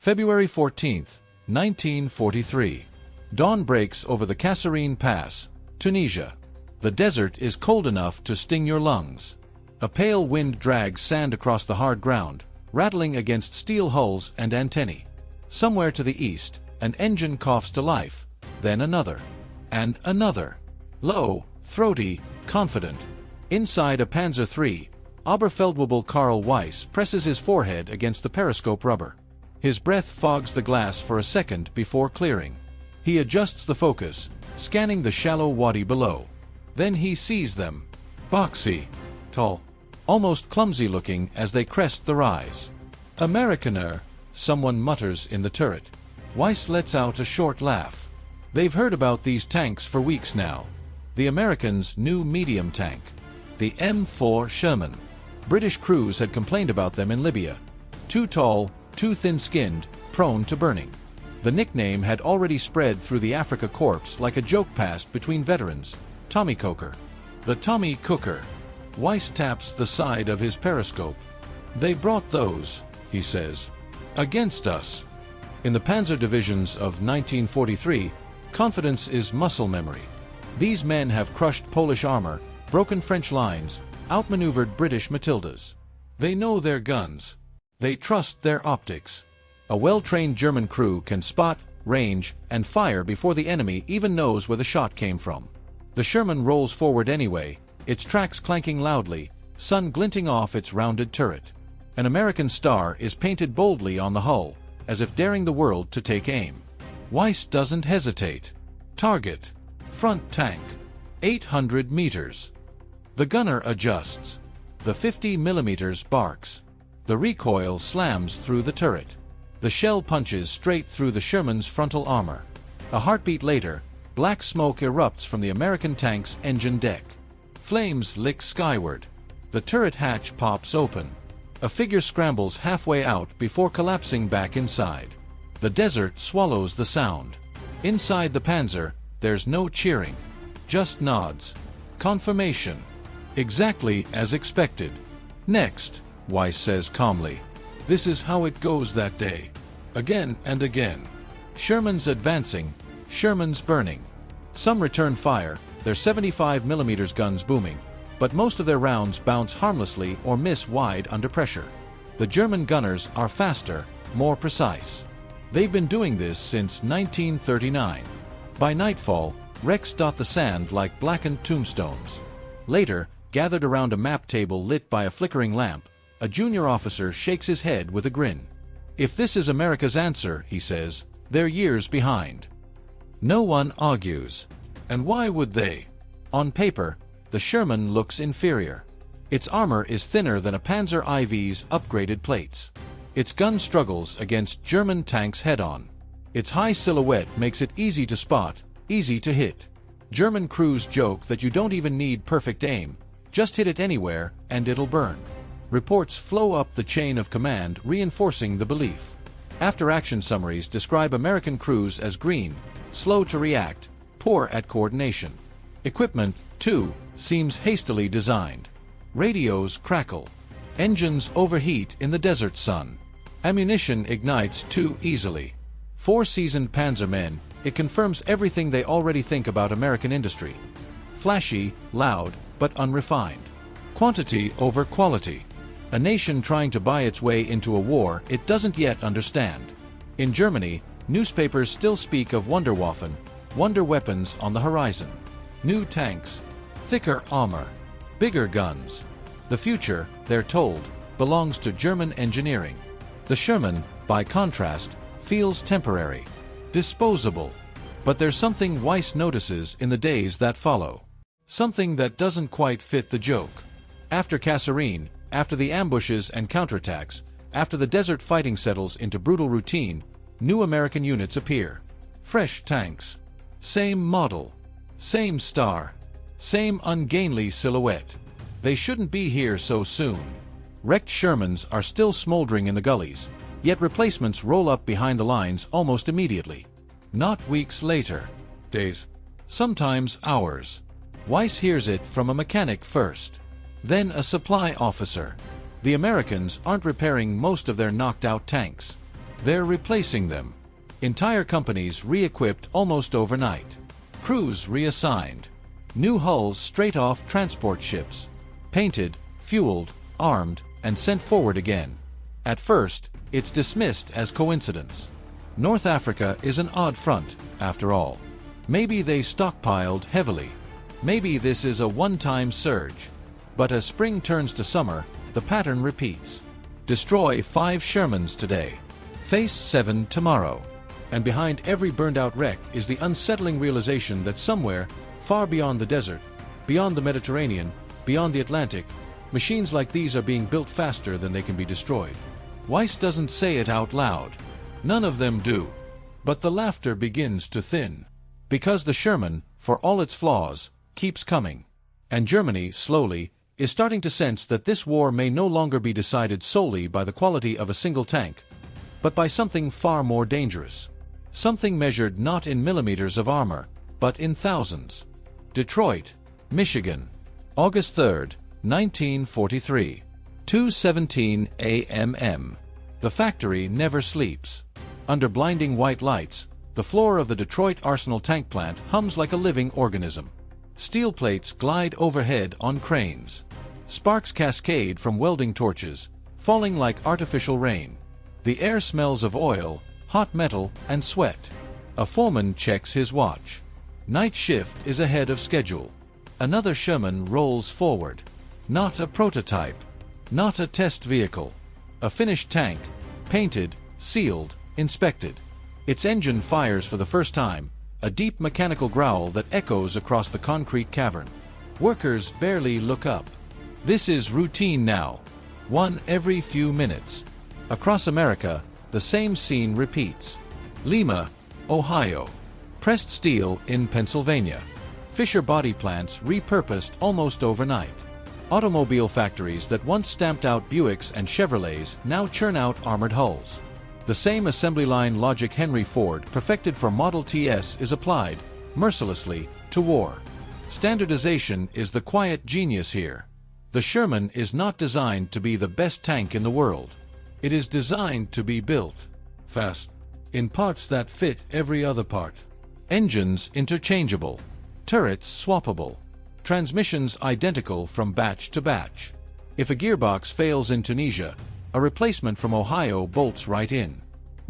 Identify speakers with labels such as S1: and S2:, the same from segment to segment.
S1: February 14, 1943. Dawn breaks over the Kasserine Pass, Tunisia. The desert is cold enough to sting your lungs. A pale wind drags sand across the hard ground, rattling against steel hulls and antennae. Somewhere to the east, an engine coughs to life, then another. And another. Low, throaty, confident. Inside a Panzer III, Oberfeldwebel Karl Weiss presses his forehead against the periscope rubber. His breath fogs the glass for a second before clearing. He adjusts the focus, scanning the shallow wadi below. Then he sees them. Boxy. Tall. Almost clumsy-looking as they crest the rise. Amerikaner, someone mutters in the turret. Weiss lets out a short laugh. They've heard about these tanks for weeks now. The Americans' new medium tank. The M4 Sherman. British crews had complained about them in Libya. Too tall, too thin-skinned, prone to burning. The nickname had already spread through the Africa Corps like a joke passed between veterans. Tommy Coker. The Tommy Cooker. Weiss taps the side of his periscope. They brought those, he says, against us. In the Panzer divisions of 1943, confidence is muscle memory. These men have crushed Polish armor, broken French lines, outmaneuvered British Matildas. They know their guns. They trust their optics. A well-trained German crew can spot, range, and fire before the enemy even knows where the shot came from. The Sherman rolls forward anyway, its tracks clanking loudly, sun glinting off its rounded turret. An American star is painted boldly on the hull, as if daring the world to take aim. Weiss doesn't hesitate. Target. Front tank. 800 meters. The gunner adjusts. The 50 millimeters barks. The recoil slams through the turret. The shell punches straight through the Sherman's frontal armor. A heartbeat later, black smoke erupts from the American tank's engine deck. Flames lick skyward. The turret hatch pops open. A figure scrambles halfway out before collapsing back inside. The desert swallows the sound. Inside the Panzer, there's no cheering. Just nods. Confirmation. Exactly as expected. Next, Weiss says calmly. This is how it goes that day. Again and again. Shermans advancing, Shermans burning. Some return fire, their 75mm guns booming, but most of their rounds bounce harmlessly or miss wide under pressure. The German gunners are faster, more precise. They've been doing this since 1939. By nightfall, wrecks dot the sand like blackened tombstones. Later, gathered around a map table lit by a flickering lamp, a junior officer shakes his head with a grin. If this is America's answer, he says, they're years behind. No one argues. And why would they? On paper, the Sherman looks inferior. Its armor is thinner than a Panzer IV's upgraded plates. Its gun struggles against German tanks head-on. Its high silhouette makes it easy to spot, easy to hit. German crews joke that you don't even need perfect aim, just hit it anywhere and it'll burn. Reports flow up the chain of command reinforcing the belief. After-action summaries describe American crews as green, slow to react, poor at coordination. Equipment, too, seems hastily designed. Radios crackle. Engines overheat in the desert sun. Ammunition ignites too easily. For seasoned Panzermen, it confirms everything they already think about American industry. Flashy, loud, but unrefined. Quantity over quality. A nation trying to buy its way into a war it doesn't yet understand. In Germany, newspapers still speak of Wunderwaffen, wonder weapons on the horizon. New tanks, thicker armor, bigger guns. The future, they're told, belongs to German engineering. The Sherman, by contrast, feels temporary, disposable. But there's something Weiss notices in the days that follow. Something that doesn't quite fit the joke. After Kasserine, after the ambushes and counterattacks, after the desert fighting settles into brutal routine, new American units appear. Fresh tanks. Same model. Same star. Same ungainly silhouette. They shouldn't be here so soon. Wrecked Shermans are still smoldering in the gullies, yet replacements roll up behind the lines almost immediately. Not weeks later. Days. Sometimes hours. Weiss hears it from a mechanic first. Then a supply officer. The Americans aren't repairing most of their knocked-out tanks. They're replacing them. Entire companies re-equipped almost overnight. Crews reassigned. New hulls straight off transport ships. Painted, fueled, armed, and sent forward again. At first, it's dismissed as coincidence. North Africa is an odd front, after all. Maybe they stockpiled heavily. Maybe this is a one-time surge. But as spring turns to summer, the pattern repeats. Destroy 5 Shermans today. Face 7 tomorrow. And behind every burned-out wreck is the unsettling realization that somewhere, far beyond the desert, beyond the Mediterranean, beyond the Atlantic, machines like these are being built faster than they can be destroyed. Weiss doesn't say it out loud. None of them do. But the laughter begins to thin. Because the Sherman, for all its flaws, keeps coming. And Germany, slowly, is starting to sense that this war may no longer be decided solely by the quality of a single tank, but by something far more dangerous. Something measured not in millimeters of armor, but in thousands. Detroit, Michigan, August 3, 1943. 2:17 a.m. The factory never sleeps. Under blinding white lights, the floor of the Detroit Arsenal tank plant hums like a living organism. Steel plates glide overhead on cranes. Sparks cascade from welding torches, falling like artificial rain. The air smells of oil, hot metal, and sweat. A foreman checks his watch. Night shift is ahead of schedule. Another Sherman rolls forward. Not a prototype. Not a test vehicle. A finished tank, painted, sealed, inspected. Its engine fires for the first time, a deep mechanical growl that echoes across the concrete cavern. Workers barely look up. This is routine now. One every few minutes. Across America, the same scene repeats. Lima, Ohio. Pressed steel in Pennsylvania. Fisher body plants repurposed almost overnight. Automobile factories that once stamped out Buicks and Chevrolets now churn out armored hulls. The same assembly line logic Henry Ford perfected for Model TS is applied, mercilessly, to war. Standardization is the quiet genius here. The Sherman is not designed to be the best tank in the world. It is designed to be built fast, in parts that fit every other part. Engines interchangeable. Turrets swappable. Transmissions identical from batch to batch. If a gearbox fails in Tunisia, a replacement from Ohio bolts right in.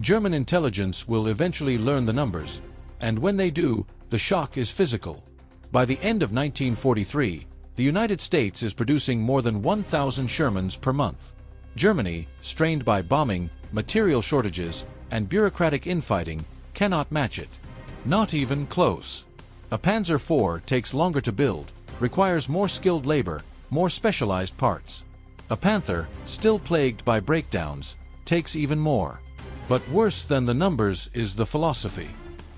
S1: German intelligence will eventually learn the numbers, and when they do, the shock is physical. By the end of 1943, the United States is producing more than 1,000 Shermans per month. Germany, strained by bombing, material shortages, and bureaucratic infighting, cannot match it. Not even close. A Panzer IV takes longer to build, requires more skilled labor, more specialized parts. A Panther, still plagued by breakdowns, takes even more. But worse than the numbers is the philosophy.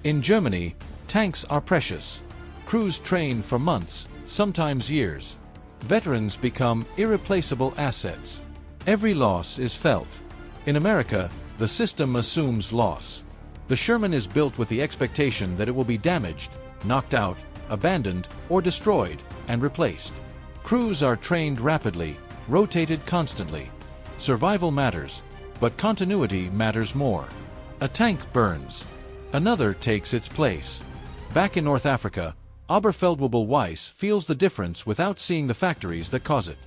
S1: In Germany, tanks are precious. Crews train for months, sometimes years. Veterans become irreplaceable assets. Every loss is felt. In America, the system assumes loss. The Sherman is built with the expectation that it will be damaged, knocked out, abandoned, or destroyed, and replaced. Crews are trained rapidly, rotated constantly. Survival matters, but continuity matters more. A tank burns. Another takes its place. Back in North Africa, Oberfeldwebel Weiss feels the difference without seeing the factories that cause it.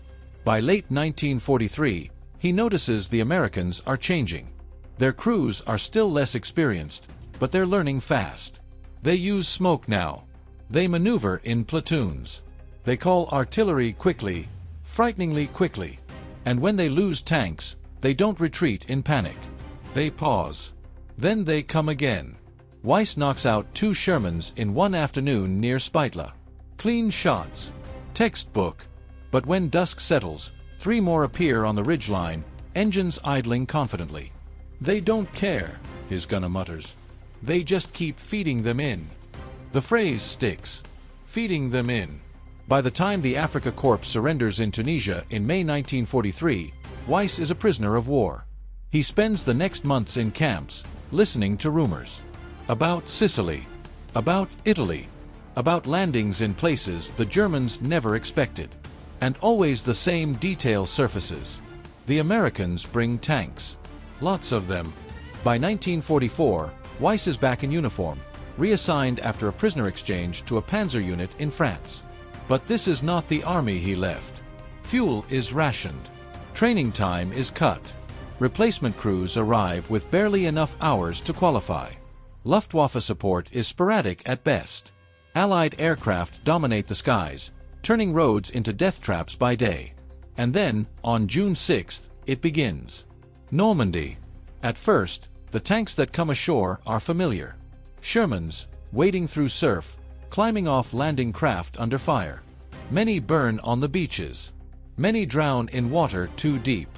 S1: By late 1943, he notices the Americans are changing. Their crews are still less experienced, but they're learning fast. They use smoke now. They maneuver in platoons. They call artillery quickly, frighteningly quickly. And when they lose tanks, they don't retreat in panic. They pause. Then they come again. Weiss knocks out 2 Shermans in one afternoon near Spitla. Clean shots. Textbook. But when dusk settles, 3 more appear on the ridgeline, engines idling confidently. They don't care, his gunner mutters. They just keep feeding them in. The phrase sticks. Feeding them in. By the time the Afrika Korps surrenders in Tunisia in May 1943, Weiss is a prisoner of war. He spends the next months in camps, listening to rumors. About Sicily. About Italy. About landings in places the Germans never expected. And always the same detail surfaces. The Americans bring tanks. Lots of them. By 1944, Weiss is back in uniform, reassigned after a prisoner exchange to a Panzer unit in France. But this is not the army he left. Fuel is rationed. Training time is cut. Replacement crews arrive with barely enough hours to qualify. Luftwaffe support is sporadic at best. Allied aircraft dominate the skies, turning roads into death traps by day. And then, on June 6th, it begins. Normandy. At first, the tanks that come ashore are familiar. Shermans, wading through surf, climbing off landing craft under fire. Many burn on the beaches. Many drown in water too deep.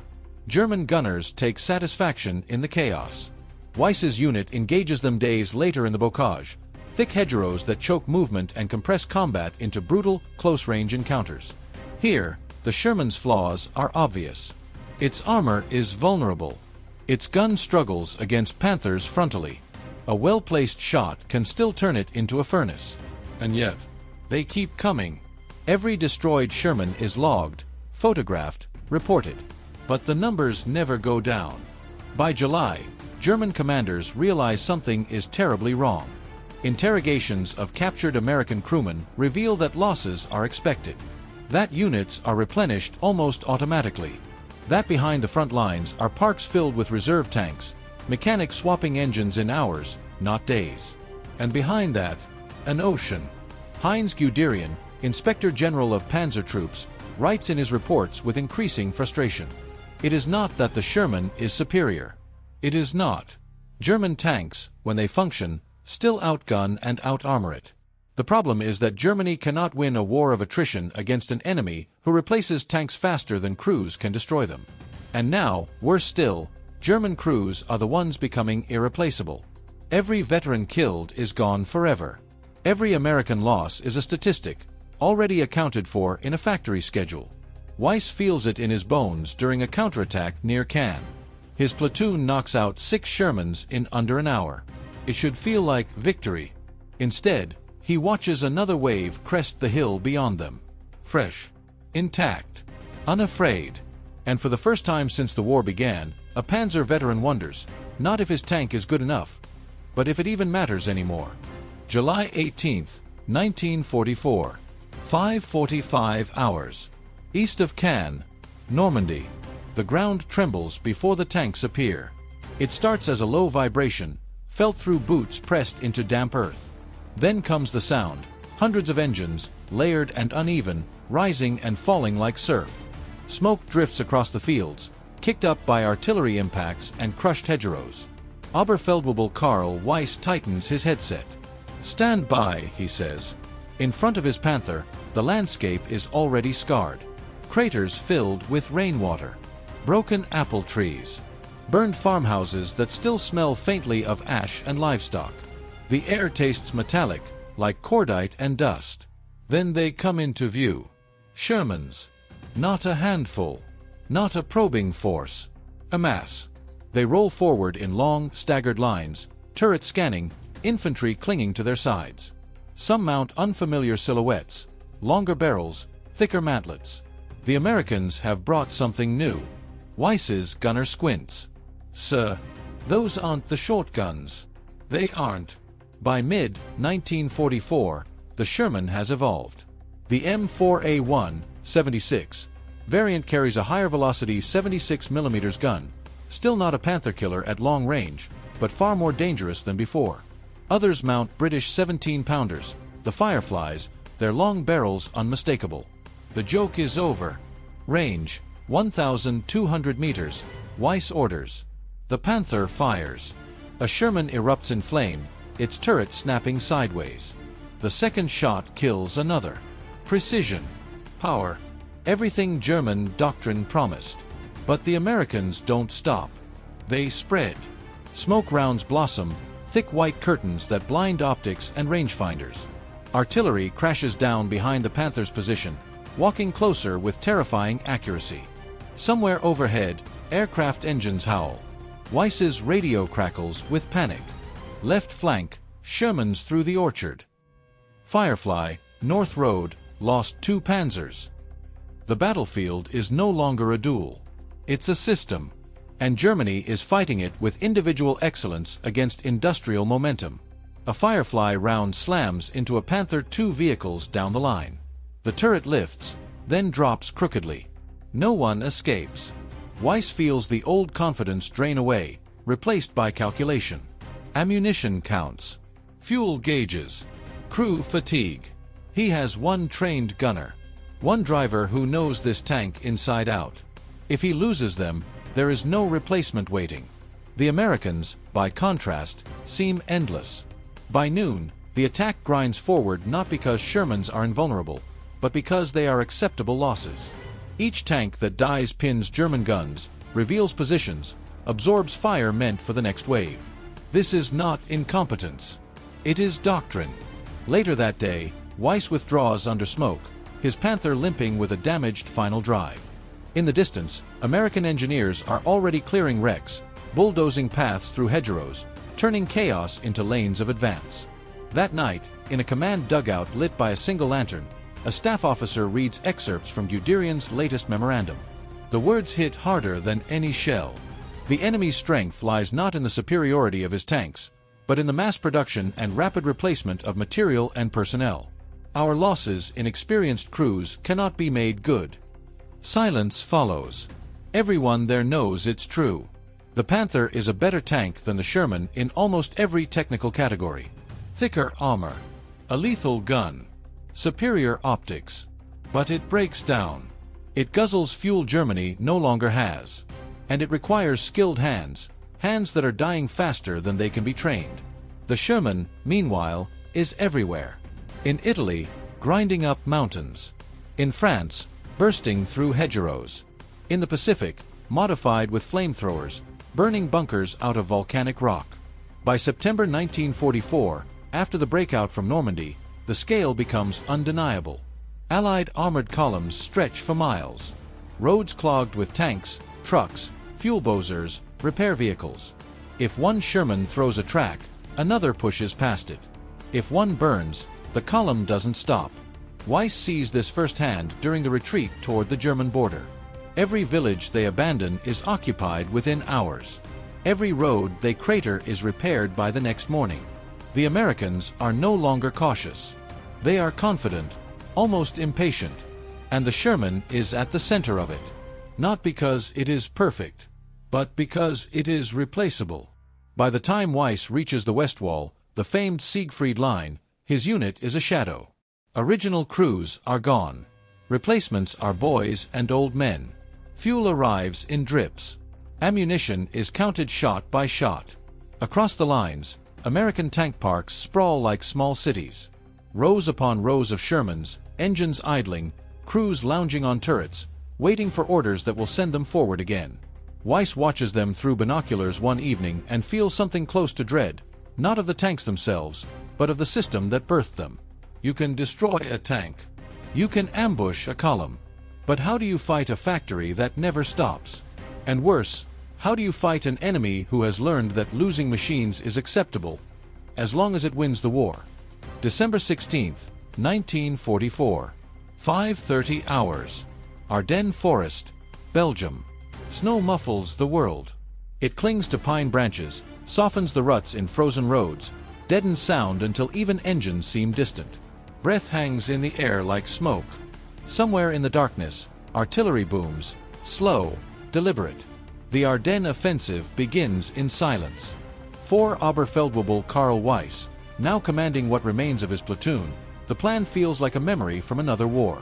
S1: German gunners take satisfaction in the chaos. Weiss's unit engages them days later in the bocage, thick hedgerows that choke movement and compress combat into brutal, close-range encounters. Here, the Sherman's flaws are obvious. Its armor is vulnerable. Its gun struggles against Panthers frontally. A well-placed shot can still turn it into a furnace. And yet, they keep coming. Every destroyed Sherman is logged, photographed, reported. But the numbers never go down. By July, German commanders realize something is terribly wrong. Interrogations of captured American crewmen reveal that losses are expected. That units are replenished almost automatically. That behind the front lines are parks filled with reserve tanks, mechanics swapping engines in hours, not days. And behind that, an ocean. Heinz Guderian, Inspector General of Panzer Troops, writes in his reports with increasing frustration. It is not that the Sherman is superior. It is not. German tanks, when they function, still outgun and out-armor it. The problem is that Germany cannot win a war of attrition against an enemy who replaces tanks faster than crews can destroy them. And now, worse still, German crews are the ones becoming irreplaceable. Every veteran killed is gone forever. Every American loss is a statistic, already accounted for in a factory schedule. Weiss feels it in his bones during a counterattack near Cannes. His platoon knocks out 6 Shermans in under an hour. It should feel like victory. Instead, he watches another wave crest the hill beyond them. Fresh, intact, unafraid. And for the first time since the war began, a Panzer veteran wonders, not if his tank is good enough, but if it even matters anymore. July 18, 1944. 5:45 hours. East of Cannes, Normandy. The ground trembles before the tanks appear. It starts as a low vibration, felt through boots pressed into damp earth. Then comes the sound, hundreds of engines, layered and uneven, rising and falling like surf. Smoke drifts across the fields, kicked up by artillery impacts and crushed hedgerows. Oberfeldwebel Karl Weiss tightens his headset. "Stand by," he says. In front of his Panther, the landscape is already scarred. Craters filled with rainwater. Broken apple trees. Burned farmhouses that still smell faintly of ash and livestock. The air tastes metallic, like cordite and dust. Then they come into view. Shermans. Not a handful. Not a probing force. A mass. They roll forward in long, staggered lines, turret scanning, infantry clinging to their sides. Some mount unfamiliar silhouettes, longer barrels, thicker mantlets. The Americans have brought something new. Weiss's gunner squints. "Sir, those aren't the shotguns." They aren't. By mid-1944, the Sherman has evolved. The M4A1, 76, variant carries a higher velocity 76mm gun, still not a Panther killer at long range, but far more dangerous than before. Others mount British 17-pounders, the Fireflies, their long barrels unmistakable. The joke is over. Range, 1,200 meters, Weiss orders. The Panther fires. A Sherman erupts in flame, its turret snapping sideways. The second shot kills another. Precision. Power. Everything German doctrine promised. But the Americans don't stop. They spread. Smoke rounds blossom, thick white curtains that blind optics and rangefinders. Artillery crashes down behind the Panther's position, walking closer with terrifying accuracy. Somewhere overhead, aircraft engines howl. Weiss's radio crackles with panic. Left flank, Shermans through the orchard. Firefly, North Road, lost 2 Panzers. The battlefield is no longer a duel. It's a system. and Germany is fighting it with individual excellence against industrial momentum. A Firefly round slams into a Panther II vehicles down the line. The turret lifts, then drops crookedly. No one escapes. Weiss feels the old confidence drain away, replaced by calculation. Ammunition counts. Fuel gauges. Crew fatigue. He has one trained gunner. One driver who knows this tank inside out. If he loses them, there is no replacement waiting. The Americans, by contrast, seem endless. By noon, the attack grinds forward not because Shermans are invulnerable, but because they are acceptable losses. Each tank that dies pins German guns, reveals positions, absorbs fire meant for the next wave. This is not incompetence. It is doctrine. Later that day, Weiss withdraws under smoke, his Panther limping with a damaged final drive. In the distance, American engineers are already clearing wrecks, bulldozing paths through hedgerows, turning chaos into lanes of advance. That night, in a command dugout lit by a single lantern, a staff officer reads excerpts from Guderian's latest memorandum. The words hit harder than any shell. The enemy's strength lies not in the superiority of his tanks, but in the mass production and rapid replacement of material and personnel. Our losses in experienced crews cannot be made good. Silence follows. Everyone there knows it's true. The Panther is a better tank than the Sherman in almost every technical category. Thicker armor. A lethal gun. Superior optics. But it breaks down. It guzzles fuel Germany no longer has. And it requires skilled hands, hands that are dying faster than they can be trained. The Sherman, meanwhile, is everywhere. In Italy, grinding up mountains. In France, bursting through hedgerows. In the Pacific, modified with flamethrowers, burning bunkers out of volcanic rock. By September 1944, after the breakout from Normandy, the scale becomes undeniable. Allied armored columns stretch for miles. Roads clogged with tanks, trucks, fuel bulldozers, repair vehicles. If one Sherman throws a track, another pushes past it. If one burns, the column doesn't stop. Weiss sees this firsthand during the retreat toward the German border. Every village they abandon is occupied within hours. Every road they crater is repaired by the next morning. The Americans are no longer cautious. They are confident, almost impatient. And the Sherman is at the center of it. Not because it is perfect, but because it is replaceable. By the time Weiss reaches the West Wall, the famed Siegfried Line, his unit is a shadow. Original crews are gone. Replacements are boys and old men. Fuel arrives in drips. Ammunition is counted shot by shot. Across the lines, American tank parks sprawl like small cities. Rows upon rows of Shermans, engines idling, crews lounging on turrets, waiting for orders that will send them forward again. Weiss watches them through binoculars one evening and feels something close to dread, not of the tanks themselves, but of the system that birthed them. You can destroy a tank. You can ambush a column. But how do you fight a factory that never stops? And worse, how do you fight an enemy who has learned that losing machines is acceptable, as long as it wins the war? December 16, 1944. 5:30 hours. Ardennes Forest, Belgium. Snow muffles the world. It clings to pine branches, softens the ruts in frozen roads, deadens sound until even engines seem distant. Breath hangs in the air like smoke. Somewhere in the darkness, artillery booms, slow, deliberate. The Ardennes offensive begins in silence. 4 Oberfeldwebel Karl Weiss, now commanding what remains of his platoon, the plan feels like a memory from another war.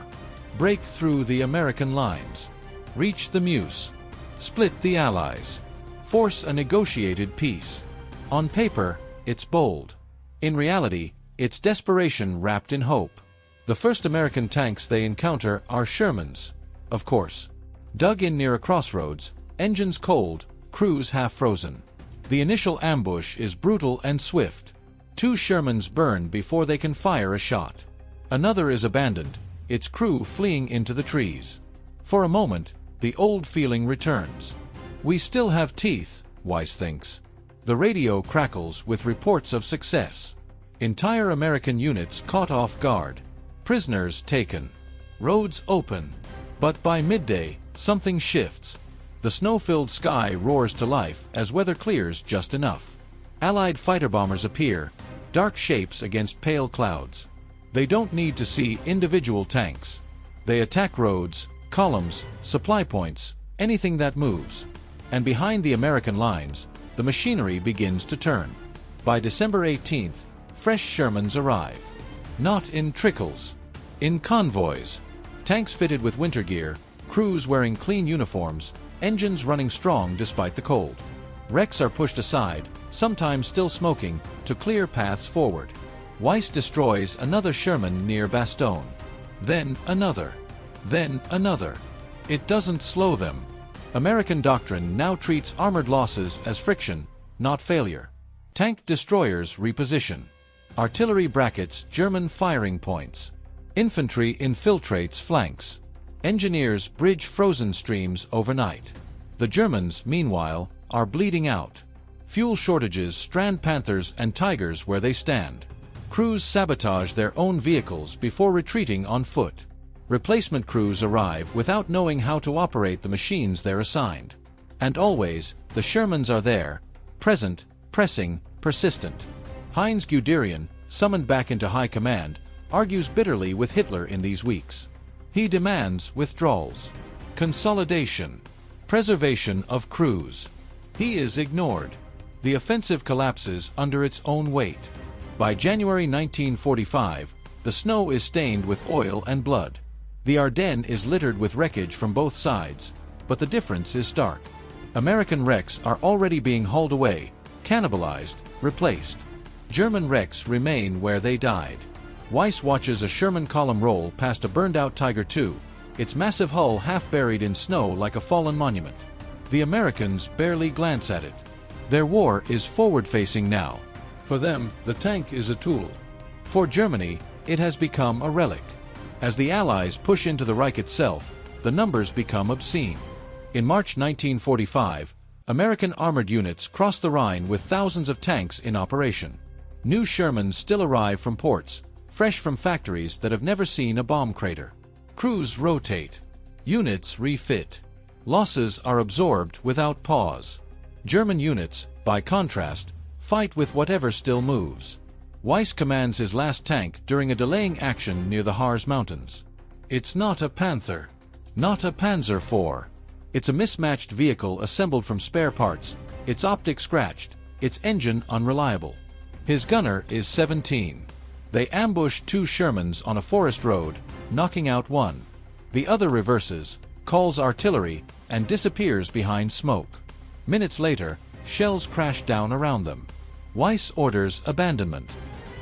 S1: Break through the American lines. Reach the Meuse. Split the Allies. Force a negotiated peace. On paper, it's bold. In reality, it's desperation wrapped in hope. The first American tanks they encounter are Shermans, of course. Dug in near a crossroads, engines cold, crews half frozen. The initial ambush is brutal and swift. 2 Shermans burn before they can fire a shot. Another is abandoned, its crew fleeing into the trees. For a moment, the old feeling returns. We still have teeth, Weiss thinks. The radio crackles with reports of success. Entire American units caught off guard. Prisoners taken. Roads open. But by midday, something shifts. The snow-filled sky roars to life as weather clears just enough. Allied fighter bombers appear, dark shapes against pale clouds. They don't need to see individual tanks. They attack roads, columns, supply points, anything that moves. And behind the American lines, the machinery begins to turn. By December 18th, fresh Shermans arrive. Not in trickles. In convoys. Tanks fitted with winter gear, crews wearing clean uniforms, engines running strong despite the cold. Wrecks are pushed aside, sometimes still smoking, to clear paths forward. Weiss destroys another Sherman near Bastogne. Then another. Then another. It doesn't slow them. American doctrine now treats armored losses as friction, not failure. Tank destroyers reposition. Artillery brackets German firing points. Infantry infiltrates flanks. Engineers bridge frozen streams overnight. The Germans, meanwhile, are bleeding out. Fuel shortages strand Panthers and Tigers where they stand. Crews sabotage their own vehicles before retreating on foot. Replacement crews arrive without knowing how to operate the machines they're assigned. And always, the Shermans are there, present, pressing, persistent. Heinz Guderian, summoned back into high command, argues bitterly with Hitler in these weeks. He demands withdrawals, consolidation, preservation of crews. He is ignored. The offensive collapses under its own weight. By January 1945, the snow is stained with oil and blood. The Ardennes is littered with wreckage from both sides, but the difference is stark. American wrecks are already being hauled away, cannibalized, replaced. German wrecks remain where they died. Weiss watches a Sherman column roll past a burned-out Tiger II, its massive hull half buried in snow like a fallen monument. The Americans barely glance at it. Their war is forward-facing now. For them, the tank is a tool. For Germany, it has become a relic. As the Allies push into the Reich itself, the numbers become obscene. In March 1945, American armored units cross the Rhine with thousands of tanks in operation. New Shermans still arrive from ports, fresh from factories that have never seen a bomb crater. Crews rotate. Units refit. Losses are absorbed without pause. German units, by contrast, fight with whatever still moves. Weiss commands his last tank during a delaying action near the Harz Mountains. It's not a Panther. Not a Panzer IV. It's a mismatched vehicle assembled from spare parts, its optics scratched, its engine unreliable. His gunner is 17. They ambush two Shermans on a forest road, knocking out one. The other reverses, calls artillery, and disappears behind smoke. Minutes later, shells crash down around them. Weiss orders abandonment.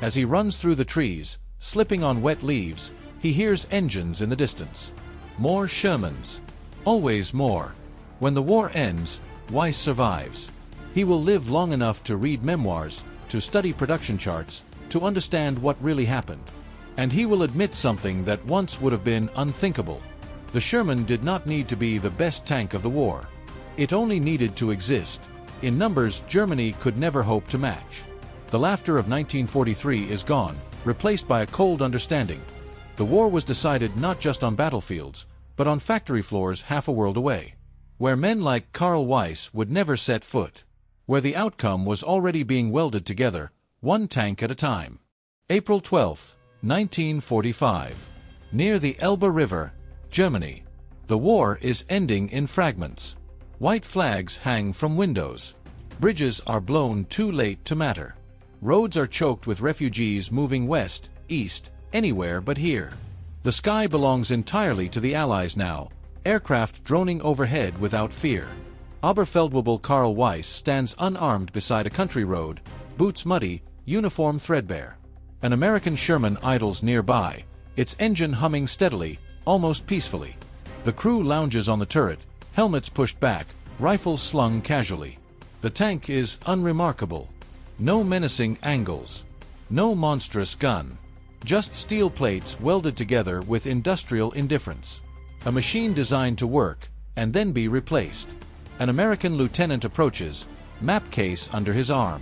S1: As he runs through the trees, slipping on wet leaves, he hears engines in the distance. More Shermans. Always more. When the war ends, Weiss survives. He will live long enough to read memoirs, to study production charts, to understand what really happened. And he will admit something that once would have been unthinkable. The Sherman did not need to be the best tank of the war. It only needed to exist. In numbers, Germany could never hope to match. The laughter of 1943 is gone, replaced by a cold understanding. The war was decided not just on battlefields, but on factory floors half a world away, where men like Karl Weiss would never set foot, where the outcome was already being welded together, one tank at a time. April 12, 1945. Near the Elbe River, Germany. The war is ending in fragments. White flags hang from windows. Bridges are blown too late to matter. Roads are choked with refugees moving west, east, anywhere but here. The sky belongs entirely to the Allies now, aircraft droning overhead without fear. Oberfeldwebel Karl Weiss stands unarmed beside a country road, boots muddy, uniform threadbare. An American Sherman idles nearby, its engine humming steadily, almost peacefully. The crew lounges on the turret, helmets pushed back, rifles slung casually. The tank is unremarkable. No menacing angles. No monstrous gun. Just steel plates welded together with industrial indifference. A machine designed to work, and then be replaced. An American lieutenant approaches, map case under his arm.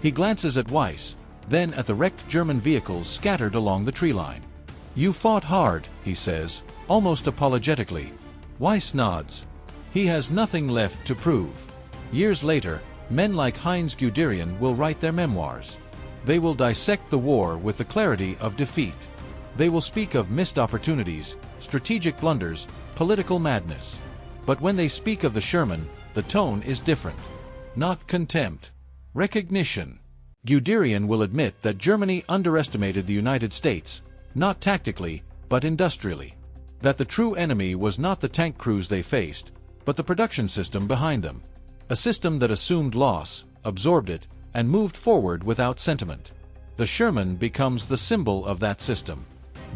S1: He glances at Weiss, then at the wrecked German vehicles scattered along the tree line. "You fought hard," he says, almost apologetically. Weiss nods. He has nothing left to prove. Years later, men like Heinz Guderian will write their memoirs. They will dissect the war with the clarity of defeat. They will speak of missed opportunities, strategic blunders, political madness. But when they speak of the Sherman, the tone is different. Not contempt. Recognition. Guderian will admit that Germany underestimated the United States, not tactically, but industrially. That the true enemy was not the tank crews they faced, but the production system behind them. A system that assumed loss, absorbed it, and moved forward without sentiment. The Sherman becomes the symbol of that system.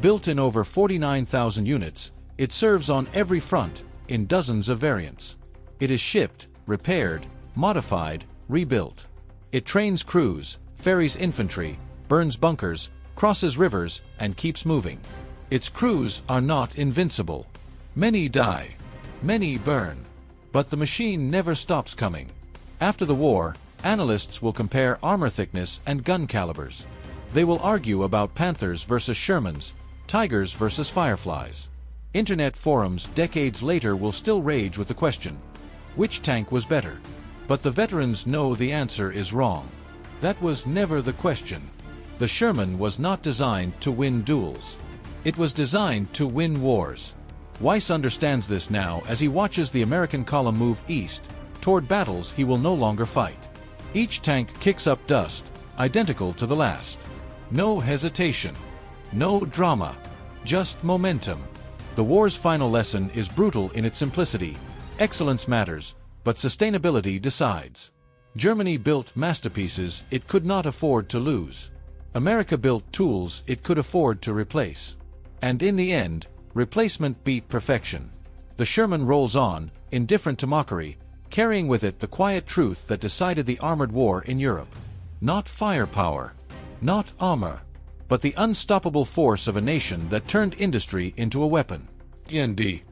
S1: Built in over 49,000 units, it serves on every front, in dozens of variants. It is shipped, repaired, modified, rebuilt. It trains crews, ferries infantry, burns bunkers, crosses rivers, and keeps moving. Its crews are not invincible. Many die. Many burn. But the machine never stops coming. After the war, analysts will compare armor thickness and gun calibers. They will argue about Panthers versus Shermans, Tigers versus Fireflies. Internet forums decades later will still rage with the question, which tank was better? But the veterans know the answer is wrong. That was never the question. The Sherman was not designed to win duels. It was designed to win wars. Weiss understands this now as he watches the American column move east, toward battles he will no longer fight. Each tank kicks up dust, identical to the last. No hesitation. No drama. Just momentum. The war's final lesson is brutal in its simplicity. Excellence matters, but sustainability decides. Germany built masterpieces it could not afford to lose. America built tools it could afford to replace. And in the end, replacement beat perfection. The Sherman rolls on, indifferent to mockery, carrying with it the quiet truth that decided the armored war in Europe. Not firepower, not armor, but the unstoppable force of a nation that turned industry into a weapon. ND.